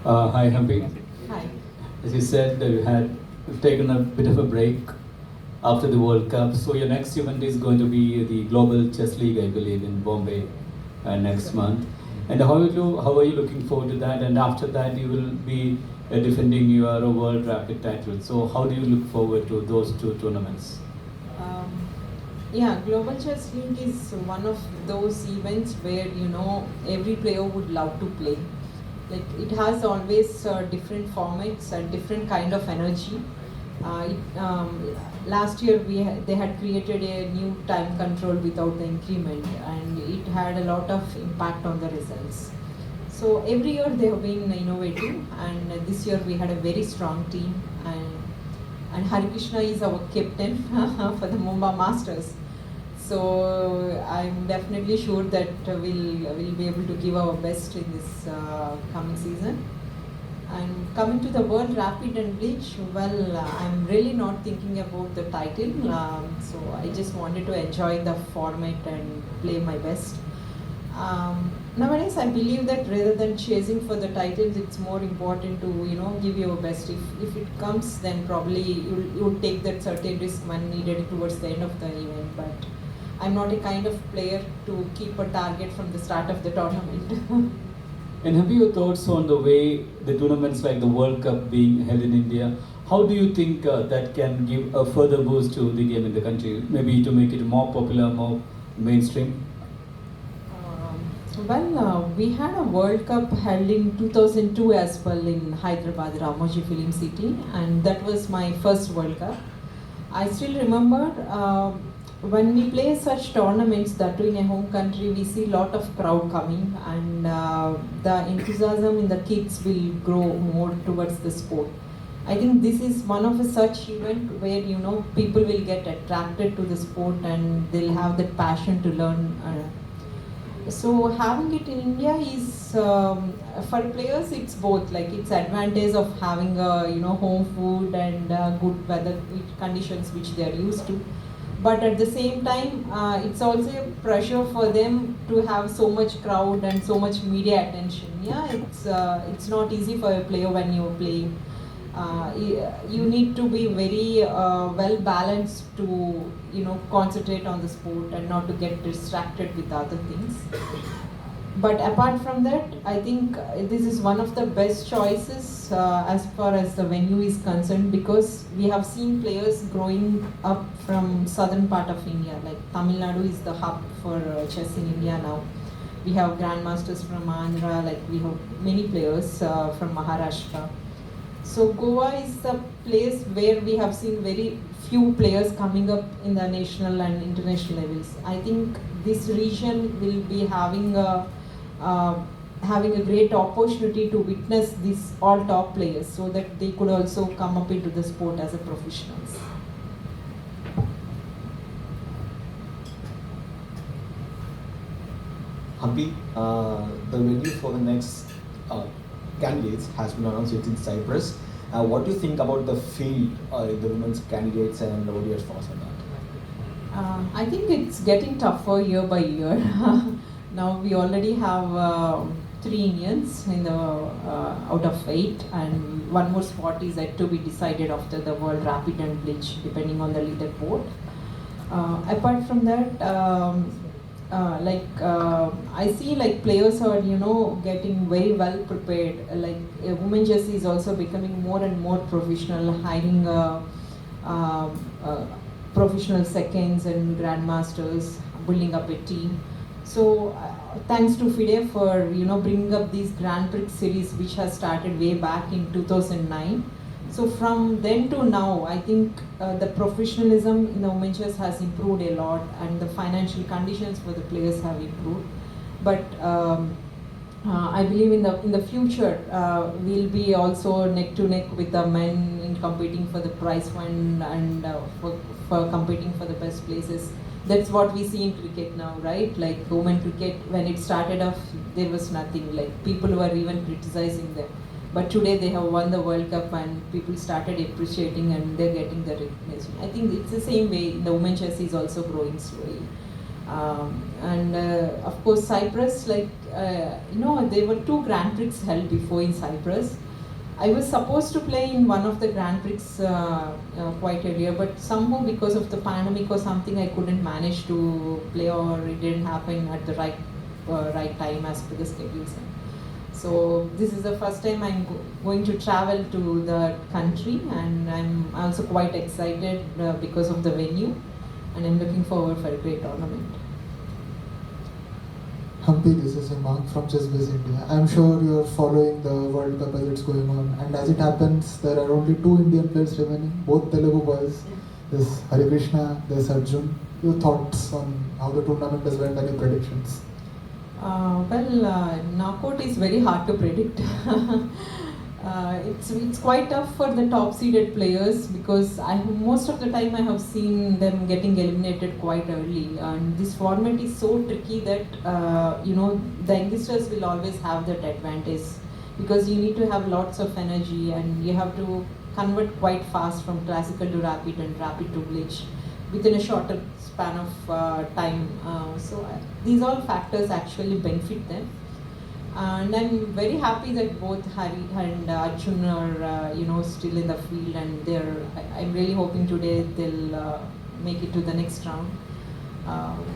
Hi, Humpy. Hi. As you said, you've taken a bit of a break after the World Cup. So your next event is going to be the Global Chess League, I believe, in Bombay next month. And how are you looking forward to that? And after that, you will be defending your World Rapid title. So how do you look forward to those two tournaments? Um, yeah, Global Chess League is one of those events where every player would love to play. Like it has always different formats and different kind of energy. Last year they had created a new time control without the increment, and it had a lot of impact on the results. So every year they have been innovative, and this year we had a very strong team, and Hari Krishna is our captain for the Mumbai Masters. So I'm definitely sure that we'll be able to give our best in this coming season. And coming to the World Rapid and Bleach, well, I'm really not thinking about the title. So I just wanted to enjoy the format and play my best. Nowadays, I believe that rather than chasing for the titles, it's more important to give your best. If it comes, then probably you'll take that certain risk when needed towards the end of the event. But I'm not a kind of player to keep a target from the start of the tournament. And have your thoughts on the way the tournaments like the World Cup being held in India? How do you think that can give a further boost to the game in the country? Maybe to make it more popular, more mainstream? We had a World Cup held in 2002 as well in Hyderabad, Ramoji Film City, and that was my first World Cup. I still remember when we play such tournaments, that too in a home country, we see a lot of crowd coming, and the enthusiasm in the kids will grow more towards the sport. I think this is one of a such event where people will get attracted to the sport and they'll have that passion to learn. So having it in India is for players it's both, like it's advantage of having home food and good weather conditions which they are used to, but at the same time it's also a pressure for them to have so much crowd and so much media attention. Yeah, it's not easy for a player when you're playing. You need to be very well balanced to concentrate on the sport and not to get distracted with other things. But apart from that, I think this is one of the best choices as far as the venue is concerned, because we have seen players growing up from southern part of India. Like Tamil Nadu is the hub for chess in India now. We have grandmasters from Andhra, like we have many players from Maharashtra. So Goa is the place where we have seen very few players coming up in the national and international levels. I think this region will be having a great opportunity to witness these all top players, so that they could also come up into the sport as a professionals. Humpy, the venue for the next candidates has been announced. It's in Cyprus. What do you think about the field, the women's candidates, and what are your thoughts on that? I think it's getting tougher year by year. Now we already have 3 Indians in the out of 8, and one more spot is yet to be decided after the World Rapid and Bleach, depending on the leaderboard. Apart from that, I see like players are getting very well prepared. Like women chess is also becoming more and more professional, hiring uh, professional seconds and grandmasters, building up a team. So thanks to FIDE for bringing up these Grand Prix series, which has started way back in 2009. So from then to now, I think the professionalism in the women's chess has improved a lot, and the financial conditions for the players have improved. But I believe in the future we'll be also neck to neck with the men in competing for the prize fund and for competing for the best places. That's what we see in cricket now, right? Like women cricket, when it started off, there was nothing. Like people were even criticizing them. But today they have won the World Cup and people started appreciating and they're getting the recognition. I think it's the same way the women's chess is also growing slowly. And of course, Cyprus, there were 2 Grand Prix held before in Cyprus. I was supposed to play in one of the Grand Prix quite earlier, but somehow because of the pandemic or something, I couldn't manage to play, or it didn't happen at the right time as per the schedules. So this is the first time I'm going to travel to the country, and I'm also quite excited because of the venue, and I'm looking forward for a great tournament. Humpy, this is Mark from ChessBase India. I'm sure you're following the World Cup as it's going on, and as it happens, there are only 2 Indian players remaining, both Telugu boys. There's Hare Krishna, there's Arjun. Your thoughts on how the tournament is went, any predictions? Knockout is very hard to predict. It's quite tough for the top seeded players, because most of the time I have seen them getting eliminated quite early, and this format is so tricky that the youngsters will always have that advantage, because you need to have lots of energy and you have to convert quite fast from classical to rapid and rapid to glitch within a shorter span of time. These all factors actually benefit them. And I'm very happy that both Hari and Arjun are still in the field, and I'm really hoping today they'll make it to the next round.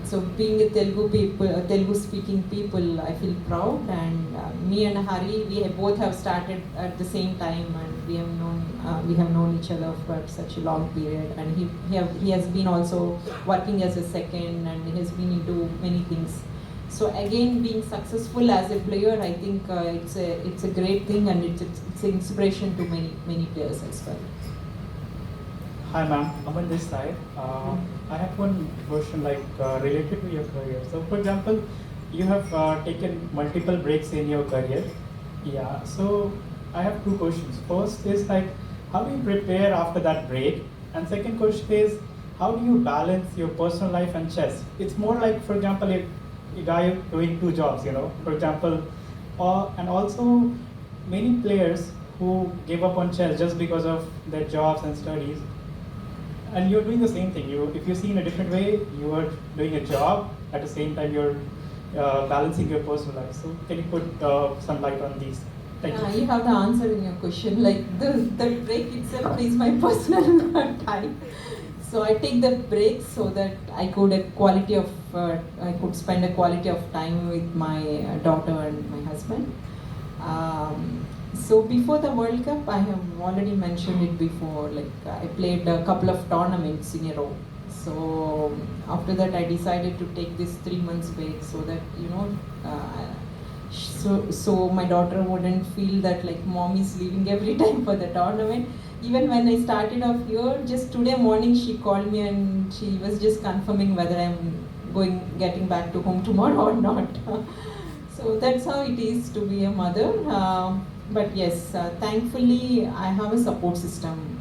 So being a Telugu speaking people, I feel proud, and me and Hari, both have started at the same time, and we have known each other for such a long period, and he has been also working as a second, and he has been into many things. So again, being successful as a player, I think it's a great thing, and it's an inspiration to many players as well. Hi ma'am, I'm on this side. I have one question related to your career. So for example, you have taken multiple breaks in your career. Yeah, so I have 2 questions. First is how do you prepare after that break? And second question is, how do you balance your personal life and chess? It's more like, for example, a guy doing 2 jobs, for example, and also many players who give up on chess just because of their jobs and studies. And you're doing the same thing. If you see in a different way, you are doing a job, at the same time you're balancing your personal life. So can you put some light on these? Thank you. You have the answer in your question. The break itself is my personal time. So I take the break so that I could spend a quality of time with my daughter and my husband. So before the World Cup, I have already mentioned it before, I played a couple of tournaments in a row. So after that, I decided to take this 3 months break, so that so my daughter wouldn't feel that mom is leaving every time for the tournament. Even when I started off here, just today morning she called me and she was just confirming whether I'm getting back to home tomorrow or not. So that's how it is to be a mother. But yes, thankfully I have a support system.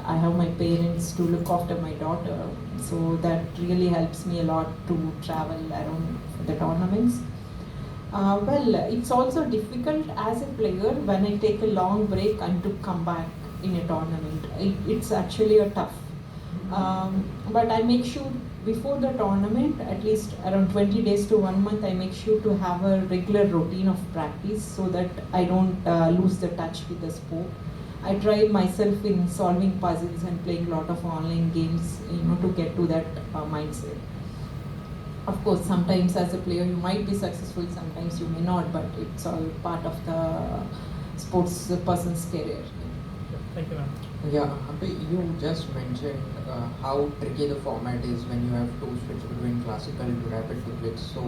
I have my parents to look after my daughter, so that really helps me a lot to travel around the tournaments. It's also difficult as a player when I take a long break and to come back in a tournament. It's actually a tough. But I make sure before the tournament, at least around 20 days to 1 month, I make sure to have a regular routine of practice, so that I don't lose the touch with the sport. I try myself in solving puzzles and playing a lot of online games, to get to that mindset. Of course, sometimes as a player you might be successful, sometimes you may not, but it's all part of the sports person's career. Thank you, ma'am. Yeah, Humpy, you just mentioned how tricky the format is when you have to switch between classical to rapid to glitch. So,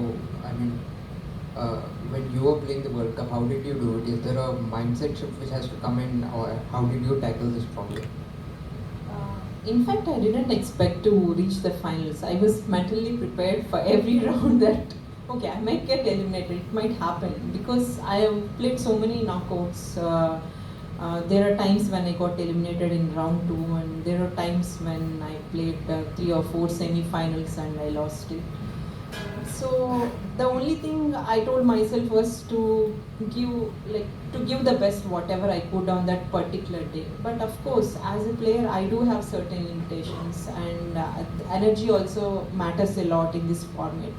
when you were playing the World Cup, how did you do it? Is there a mindset shift which has to come in, or how did you tackle this problem? In fact, I didn't expect to reach the finals. I was mentally prepared for every round that, okay, I might get eliminated, it might happen, because I have played so many knockouts. There are times when I got eliminated in round 2, and there are times when I played 3 or 4 semi-finals and I lost it. So the only thing I told myself was to give the best whatever I could on that particular day. But of course, as a player, I do have certain limitations, and energy also matters a lot in this format.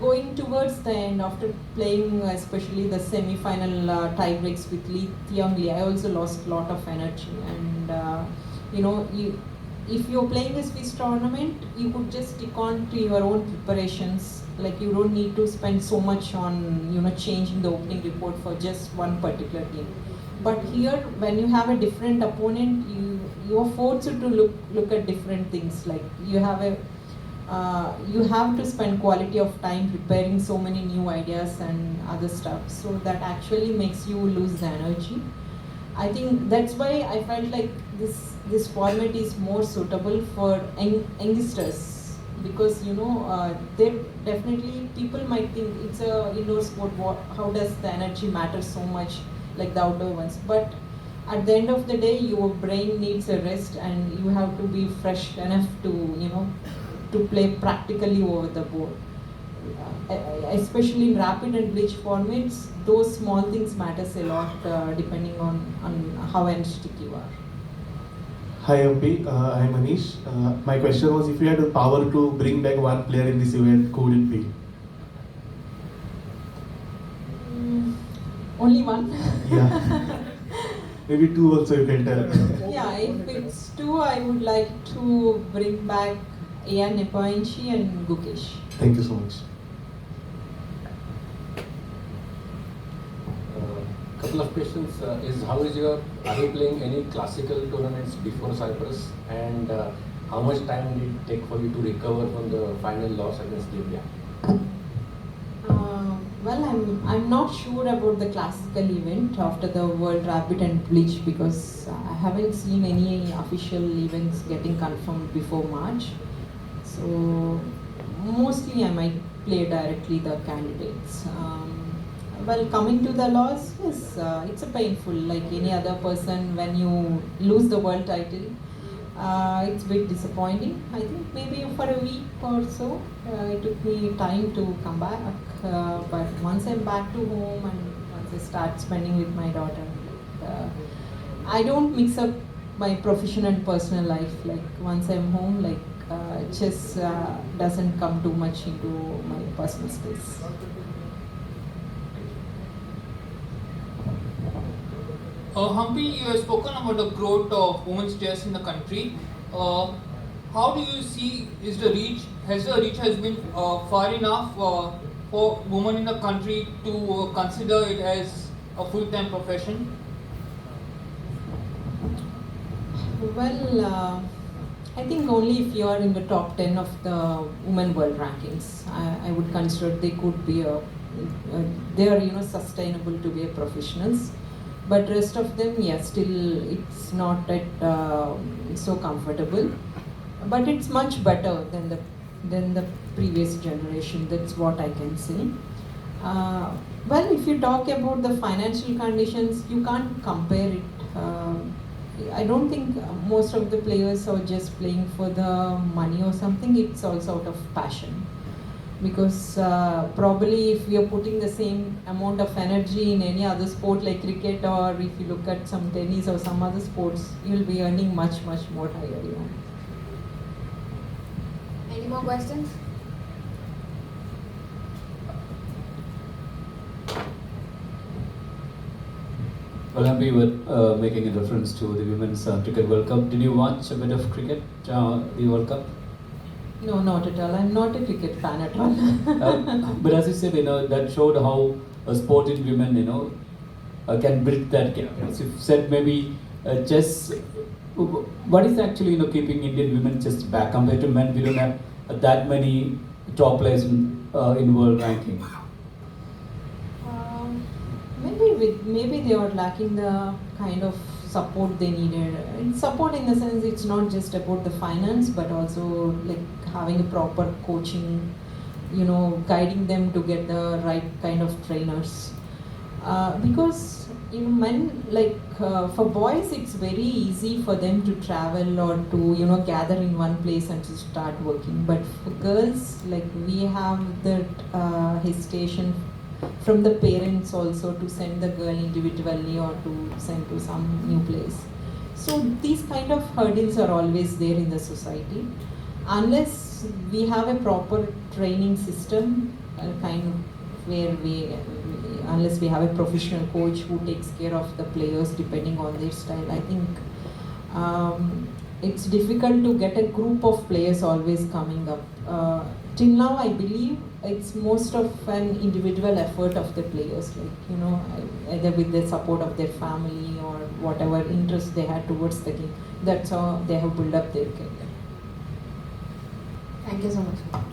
Going towards the end, after playing especially the semi-final tie breaks with Lee Thiong Lee, I also lost a lot of energy. And if you're playing a Swiss tournament, you could just stick on to your own preparations. Like, you don't need to spend so much on changing the opening report for just one particular game. But here, when you have a different opponent, you are forced to look at different things. Like, you have to spend quality of time preparing so many new ideas and other stuff. So that actually makes you lose the energy. I think that's why I felt like this format is more suitable for youngsters, because they definitely, people might think it's a indoor sport. How does the energy matter so much like the outdoor ones? But at the end of the day, your brain needs a rest, and you have to be fresh enough to play practically over the board. Especially in rapid and bleach formats, those small things matters a lot depending on how energetic you are. Hi Humpy, I'm Manish. My question was, if you had the power to bring back one player in this event, who would it be? Only one? Yeah. Maybe two also you can tell. Yeah, if it's two, I would like to bring back Ian Nepoinchi and Gukesh. Thank you so much. Couple of questions. Are you playing any classical tournaments before Cyprus, and how much time did it take for you to recover from the final loss against Libya? Well, I'm not sure about the classical event after the World Rapid and Bleach, because I haven't seen any official events getting confirmed before March. So mostly I might play directly the candidates. Well, coming to the loss, yes, it's a painful, like any other person. When you lose the world title, it's a bit disappointing. I think maybe for a week or so, it took me time to come back. But once I'm back to home and once I start spending with my daughter, I don't mix up my professional and personal life. Like, once I'm home, like chess doesn't come too much into my personal space. Humpy, you have spoken about the growth of women's chess in the country. How do you see has the reach has been far enough for women in the country to consider it as a full-time profession? Well, I think only if you are in the top 10 of the women world rankings, I would consider they could be they are sustainable to be a professionals. But rest of them, yeah, still it's not that so comfortable. But it's much better than the previous generation. That's what I can say. Well, if you talk about the financial conditions, you can't compare it. I don't think most of the players are just playing for the money or something. It's also out of passion. Because probably if we are putting the same amount of energy in any other sport like cricket, or if you look at some tennis or some other sports, you'll be earning much more higher. Any more questions? Well, Humpy, you were making a reference to the Women's Cricket World Cup. Did you watch a bit of cricket, the World Cup? No, not at all. I'm not a cricket fan at all. But as you said, that showed how a sport in women, can bridge that gap. As you said, maybe chess. What is actually, keeping Indian women just back compared to men? We don't have that many top players in world ranking. Maybe they are lacking the kind of support they needed. And support in the sense, it's not just about the finance, but also like having a proper coaching, guiding them to get the right kind of trainers. Because men, like for boys, it's very easy for them to travel or to gather in one place and to start working. But for girls, like we have that hesitation from the parents also to send the girl individually or to send to some new place. So these kind of hurdles are always there in the society. Unless we have a proper training system, kind of where unless we have a professional coach who takes care of the players depending on their style, I think it's difficult to get a group of players always coming up. Till now, I believe it's most of an individual effort of the players, like either with the support of their family or whatever interest they had towards the game. That's how they have built up their career. Thank you so much.